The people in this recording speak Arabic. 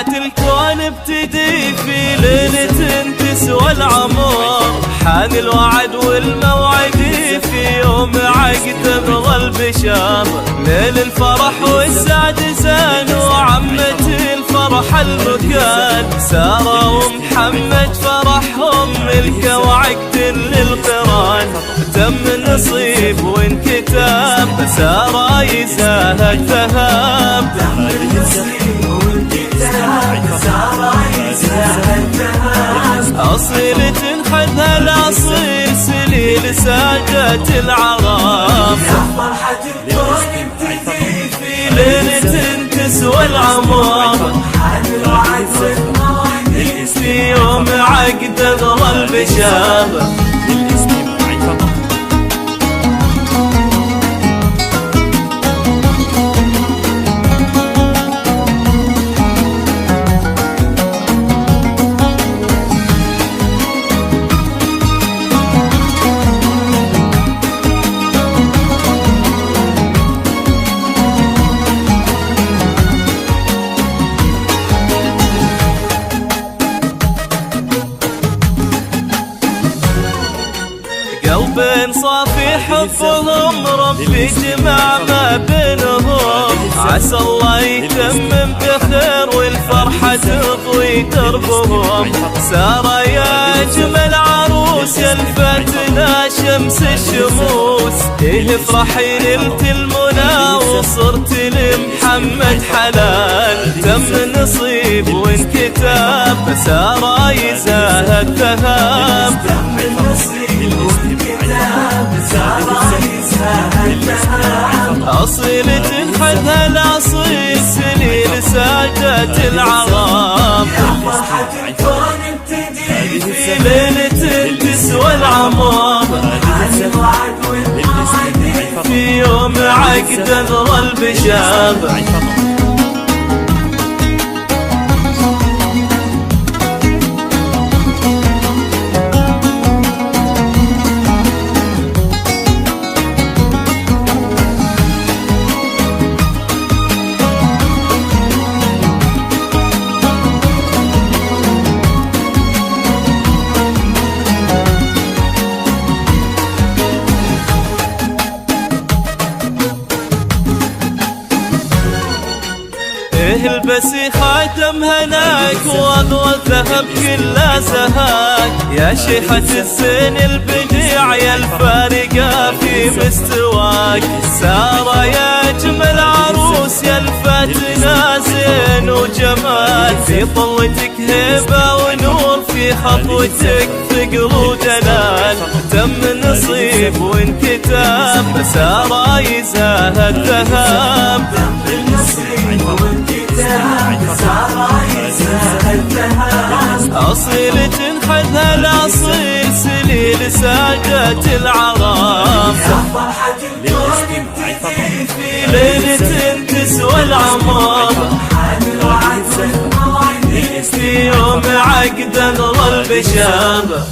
فرحة الكون ابتدي في ليلة تسوى العمر. حان الوعد والموعد في يوم عقد بظل بشار. ليل الفرح والسعد زان وعمت الفرح المكان. سارة ومحمد فرحهم ملك وعقد للقران. تم النصيب وانكتاب سارة يزاهد ذهب. تم النصيب وانكتاب سارة يزاهد ذهب. أصيل تنحذها الأصيل سليل ساجة العرب. يا فرحة الكون ابتدي في ليلة تسوى العمر. حان الوعد والموعد في يوم عقد ظل بشابه. قلب صافي حبهم ربي جمع ما بينهم. عسى الله يتمم بخير والفرحة تضوي دربهم. سارة يا اجمل عروس يا الفتنا شمس الشموس. افرحي نلت المنى وصرت لمحمد حلال. تم النصيب وانكتاب سارة يزاهد ذهب. تم النصيب وانكتاب سارة يزاهد ذهب. أصيل تنحذها الأصيل سليل ساجة العرب. يا فرحة الكون ابتدي في ليلة تسوى العمر. حان الوعد والموعد في يوم عقد ظل بشابه. البسي خاتم هناك واضوى الذهب كله زهاك. يا شيخة الزين البديع يا الفارقة في مستواك. سارة يا اجمل عروس يا الفاتنة زين وجمال. في طلتك هيبة ونور في خطوتك ثقل ودلال. تم النصيب وانكتاب سارة يزاهد ذهب. تم النصيب وانكتاب سارة يزاهد ذهب. أصيل تنحذها الأصيل سليل ساجة العرب. يا فرحة الكون ابتدي في ليلة تسوى العمر. حان الوعد والموعد في يوم عقد ظل بشابه.